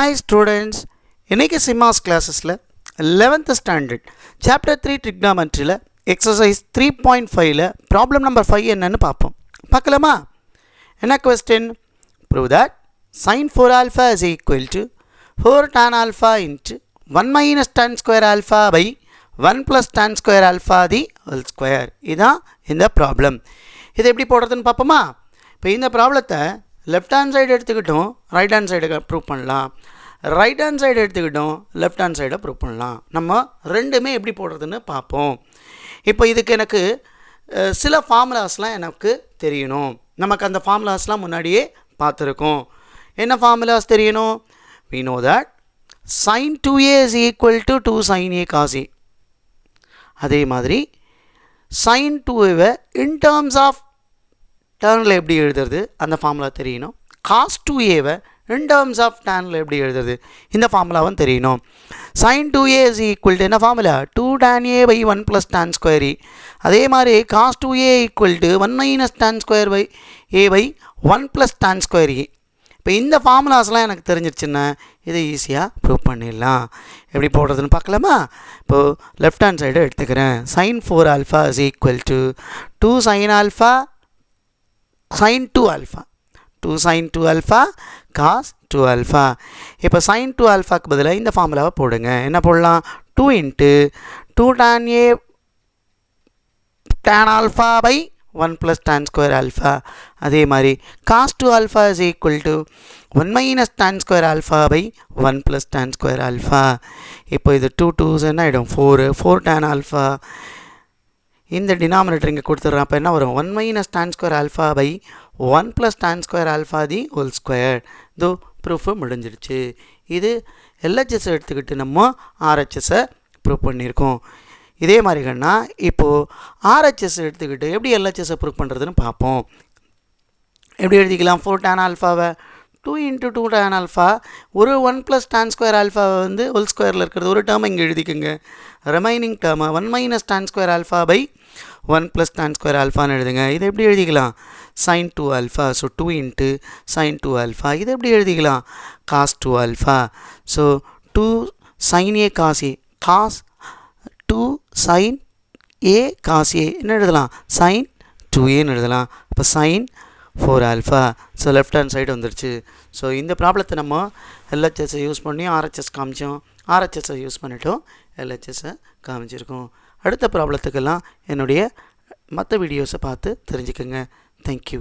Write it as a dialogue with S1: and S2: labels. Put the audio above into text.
S1: Hi students, இன்னைக்கு சிமாஸ் கிளாஸஸில் 11th ஸ்டாண்டர்ட் சாப்டர் 3 ட்ரிக்னாமெட்ரியில் எக்ஸசைஸ் 3.5ல் ப்ராப்ளம் நம்பர் 5 என்னன்னு பார்ப்போம். பார்க்கலாமா? என்ன question? Prove that sin 4 alpha is equal to 4 tan alpha into 1 minus tan square alpha by 1 plus tan square alpha the whole square. இதுதான் இந்த ப்ராப்ளம். இதை எப்படி போடுறதுன்னு பார்ப்போமா? இப்போ இந்த ப்ராப்ளத்தை லெஃப்ட் ஹேண்ட் சைடு எடுத்துக்கிட்டோம், ரைட் ஹேண்ட் சைடு ப்ரூவ் பண்ணலாம். ரைட் ஹேண்ட் சைடு எடுத்துக்கிட்டோம், லெஃப்ட் ஹேண்ட் சைடை ப்ரூவ் பண்ணலாம். நம்ம ரெண்டுமே எப்படி போடுறதுன்னு பார்ப்போம். இப்போ இதுக்கு எனக்கு சில ஃபார்முலாஸ்லாம் எனக்கு தெரியணும். நமக்கு அந்த ஃபார்முலாஸ்லாம் முன்னாடியே பார்த்துருக்கோம். என்ன ஃபார்முலாஸ் தெரியணும்? we know that sin 2a is equal to 2 sin a cos a. அதே மாதிரி sin 2a in terms of டேர்னில் எப்படி எழுதுறது அந்த ஃபார்முலா தெரியணும். cos 2a in terms of டேர்னில் எப்படி எழுதுறது இந்த ஃபார்முலாவும் தெரியணும். sin 2a is equal to என்ன formula? 2 tan a by 1 plus tan square a. அதே மாதிரி cos 2a equal to 1 minus tan square by a by 1 plus tan square a. இப்போ இந்த ஃபார்முலாஸ்லாம் எனக்கு தெரிஞ்சிருச்சுன்னா இதை ஈஸியாக ப்ரூவ் பண்ணிடலாம். எப்படி போடுறதுன்னு பார்க்கலாமா? இப்போது லெஃப்ட் ஹேண்ட் சைடு எடுத்துக்கிறேன். sin 4 alpha is equal to 2 sin alpha sin 2 alpha 2 sin 2 alpha cos 2 alpha. இப்போ sin 2 alphaக்கு பதிலாக இந்த ஃபார்முலாவை போடுங்க. என்ன போடலாம்? 2 into 2 tan a tan alpha by 1 plus tan square alpha. அதே மாதிரி cos 2 alpha is equal to 1 minus tan square alpha by 1 plus tan square alpha. இப்போ இது 2 2s என்ன ஆகிடும்? 4 tan alpha. இந்த டினாமினேட்டர் இங்கே கொடுத்துட்றேன். அப்போ என்ன வரும்? 1 minus tan square alpha by 1 plus tan square alpha the whole square. இதோ ப்ரூஃபு முடிஞ்சிடுச்சு. இது எல்ஹெச்எஸ் எடுத்துக்கிட்டு நம்ம ஆர்ஹெச்எஸை ப்ரூவ் பண்ணியிருக்கோம். இதே மாதிரிகன்னா இப்போது ஆர்ஹெச்எஸ் எடுத்துக்கிட்டு எப்படி எல்ஹெச்எஸை ப்ரூவ் பண்ணுறதுன்னு பார்ப்போம். எப்படி எழுதிக்கலாம்? 4 tan alphaவை 2 into 2 tan alpha ஒரு 1 plus tan square alpha வந்து ஹோல் ஸ்கொயரில் இருக்கிறது ஒரு டேர்மை இங்கே எழுதிக்கோங்க. ரிமைனிங் டேர்மை 1 minus tan square alpha by 1 plus tan square alphaன்னு எழுதுங்க. இதை எப்படி எழுதிக்கலாம்? sin 2 alpha. So 2 into sin 2 alpha. இதை எப்படி எழுதிக்கலாம்? cos 2 alpha. So 2 sin a cos a cos 2 sin a cos a என்ன எழுதலாம்? sin 2aன்னு எழுதலாம். அப்போ sin 4 alpha. So left hand side வந்துடுச்சு. ஸோ இந்த ப்ராப்ளத்தை நம்ம எல்ஹெச்எஸை யூஸ் பண்ணி ஆர்ஹெச்எஸ் காமிச்சோம், ஆர்ஹெச்எஸை யூஸ் பண்ணிட்டோம், எல்ஹெச்எஸை காமிச்சிருக்கோம். அடுத்த ப்ராப்ளத்துக்கெல்லாம் என்னுடைய மற்ற வீடியோஸை பார்த்து தெரிஞ்சுக்கோங்க. தேங்க்யூ.